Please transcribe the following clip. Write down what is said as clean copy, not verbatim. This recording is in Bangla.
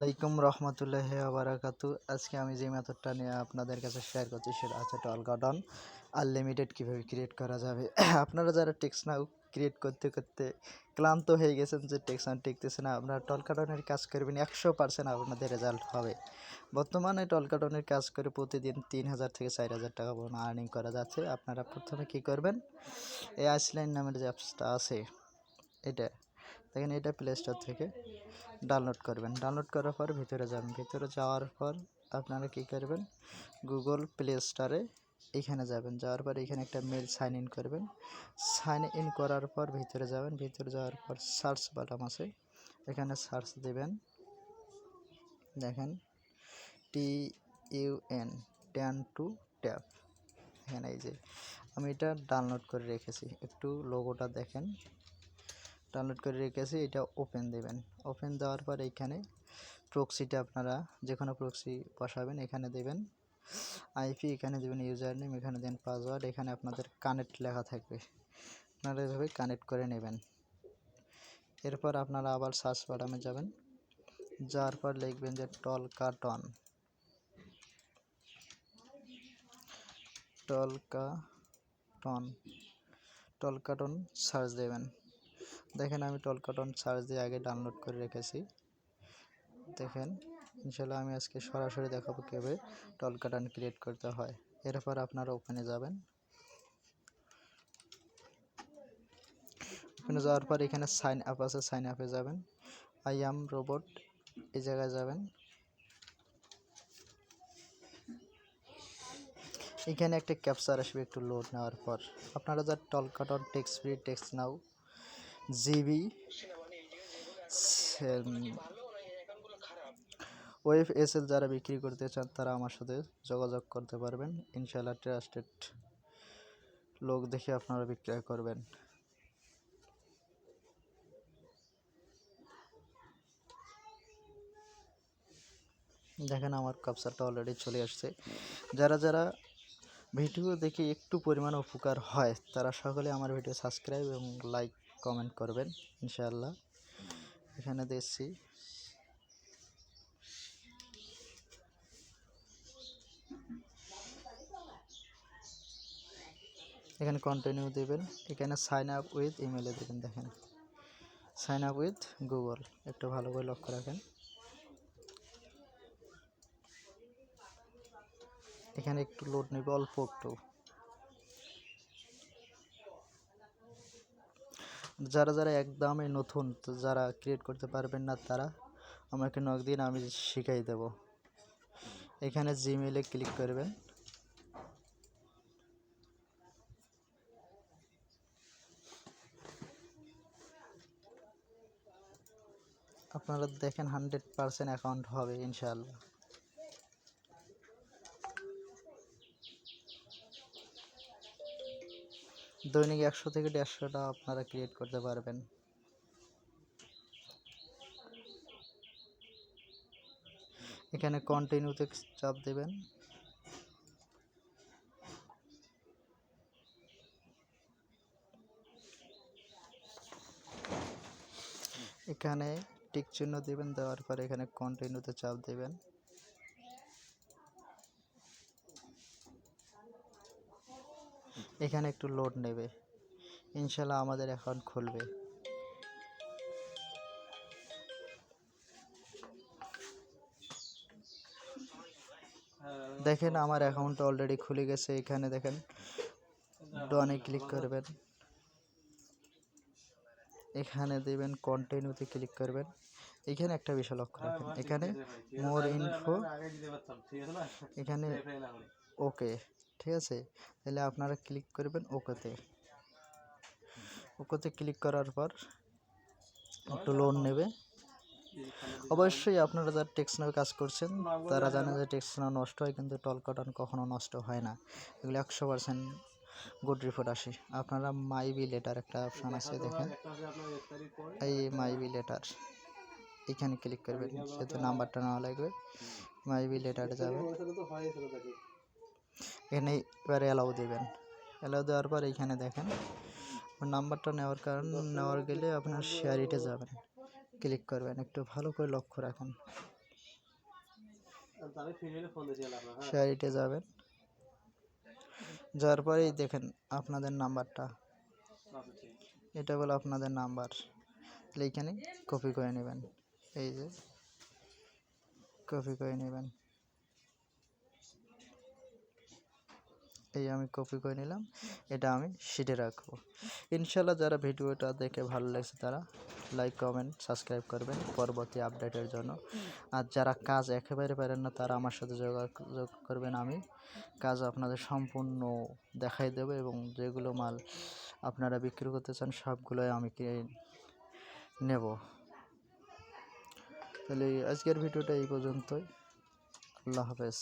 আলাইকুম রহমতুল্লাহি ওয়া বারাকাতু। আজকে আমি যে মেথডটা নিয়ে আপনাদের কাছে শেয়ার করছি সেটা হচ্ছে টলকাটন আনলিমিটেড কীভাবে ক্রিয়েট করা যাবে। আপনারা যারা টেক্সট নাও ক্রিয়েট করতে করতে ক্লান্ত হয়ে গেছেন যে টেক্সট নাও টিকতেছে না, আপনারা টলকাটনের কাজ করবেন, 100% আপনাদের রেজাল্ট হবে। বর্তমানে টলকাটনের কাজ করে প্রতিদিন 3000 থেকে 4000 টাকা পর্যন্ত আর্নিং করা যাচ্ছে। আপনারা প্রথমে কী করবেন, এই আইসলাইন নামের যে অ্যাপসটা আছে এটা দেখেন, এটা প্লে স্টোর থেকে ডাউনলোড করবেন। ডাউনলোড করার পর ভিতরে যাবেন। ভিতরে যাওয়ার পর আপনারা কী করবেন, গুগল প্লে স্টোরে এখানে যাবেন। যাওয়ার পর এখানে একটা মেল সাইন ইন করবেন। সাইন ইন করার পর ভিতরে যাবেন। ভিতরে যাওয়ার পর সার্চ বাটন আছে, এখানে সার্চ দেবেন। দেখেন TUN ট্যান টু ট্যাপ। এখানে এই যে আমি এটা ডাউনলোড করে রেখেছি, একটু লোগোটা দেখেন, ডাউনলোড করে রেখেছি। এটা ওপেন দেবেন। ওপেন দেওয়ার পর এইখানে প্রক্সিটা আপনারা যে কোনো প্রক্সি বসাবেন, এখানে দেবেন আইপি, এখানে দেবেন ইউজার নেম, এখানে দেন পাসওয়ার্ড, এখানে আপনাদের কানেক্ট লেখা থাকবে, আপনারা এভাবে কানেক্ট করে নেবেন। এরপর আপনারা আবার সার্চ বাটনে যাবেন। যাওয়ার পর লিখবেন যে টলকাটন টলকাটন সার্চ দেবেন। দেখেন আমি টলকাটন সার্চ দিয়ে আগে ডাউনলোড করে রেখেছি। দেখেন ইনশাল্লাহ আমি আজকে সরাসরি দেখাবো কীভাবে টলকাটন ক্রিয়েট করতে হয়। এরপর আপনারা ওখানে যাবেন। ওখানে যাওয়ার পর এখানে সাইন আপ আছে, সাইন আপে যাবেন। আই অ্যাম রোবট এই জায়গায় যাবেন। এখানে একটা ক্যাপচার আসবে, একটু লোড নেওয়ার পর আপনারা যা টলকাটন টেক্সট ফ্রি টেক্সট নাও জিবি ওয়েব এসএল যারা বিক্রি করতে চান তারা আমার সাথে যোগাযোগ করতে পারবেন। ইনশাআল্লাহ ট্রাস্টেড লোক দেখে আপনারা বিক্রয় করবেন। দেখেন আমার ক্যাপচারটা অলরেডি চলে আসছে। যারা যারা ভিডিও দেখে একটু পরিমাণ উপকার হয় তারা সকলে আমার ভিডিও সাবস্ক্রাইব এবং লাইক কমেন্ট করবেন ইনশাআল্লাহ। এখানে দেখছি এখানে কন্টিনিউ দেবেন। এখানে সাইন আপ উইথ ইমেলে দেবেন। দেখেন সাইন আপ উইথ গুগল, একটু ভালো করে লক্ষ্য রাখেন। এখানে একটু লোড নেবে, অল্প একটু। যারা যারা একদমই নতুন, যারা ক্রিয়েট করতে পারবেন না তারা আমাকে নক দিন, আমি শিখাই দেব। এখানে জিমেইলে ক্লিক করবেন। আপনারা দেখেন 100% অ্যাকাউন্ট হবে ইনশাআল্লাহ। দৈনিক 100 থেকে 150টা আপনারা ক্রিয়েট করতে পারবেন। এখানে কন্টিনিউতে চাপ দেবেন। এখানে টিক চিহ্ন দেবেন, দেওয়ার পর এখানে কন্টিনিউতে চাপ দেবেন। এখানে একটু লোড নেবে, ইনশাআল্লাহ আমাদের অ্যাকাউন্ট খুলবে। দেখেন আমার অ্যাকাউন্ট অলরেডি খুলে গেছে। এখানে দেখেন ডনে ক্লিক করবেন, এখানে দেবেন কন্টিনিউতে ক্লিক করবেন। এখানে একটা বিষয় লক্ষ্য রাখবেন, এখানে মোর ইনফো, এখানে ওকে, ঠিক আছে। তাহলে আপনারা ক্লিক করবেন ওকেতে। ওকেতে ক্লিক করার পর একটু লোন নেবে। অবশ্যই আপনারা যারা টেক্সট নাও কাজ করছেন তারা জানেন যে টেক্সট নাও নষ্ট হয়, কিন্তু টলকাটন কখনো নষ্ট হয় না। এগুলো 100% গুড রিপোর্ট আসে। আপনারা মাই বি লেটার একটা অপশান আছে, দেখেন এই মাই বি লেটার, এখানে ক্লিক করবেন। সেহেতু নাম্বারটা নেওয়া লাগবে, মাই বি লেটারে যাবেন। এখানে এবার অ্যালাউ দেবেন। অ্যালাউ দেওয়ার পর এইখানে দেখেন নাম্বারটা নেওয়ার গেলে আপনার শেয়ার ইটে যাবেন, ক্লিক করবেন। একটু ভালো করে লক্ষ্য রাখুন। শেয়ারিটে যাবেন, যাওয়ার পরেই দেখেন আপনাদের নাম্বারটা, এটা হলো আপনাদের নাম্বার, তাহলে এইখানে কপি করে নেবেন, এই যে কপি করে নেবেন, এই আমি কপি করে নিলাম, এটা আমি শিটে রাখবো। ইনশাল্লাহ যারা ভিডিওটা দেখে ভালো লাগছে তারা লাইক কমেন্ট সাবস্ক্রাইব করবেন পরবর্তী আপডেটের জন্য। আর যারা কাজ একেবারে পারেন না তারা আমার সাথে যোগাযোগ করবেন, আমি কাজ আপনাদের সম্পূর্ণ দেখাই দেবো এবং যেগুলো মাল আপনারা বিক্রি করতে চান সবগুলোই আমি নেব। তাহলে আজকের ভিডিওটা এই পর্যন্তই। আল্লাহ হাফেজ।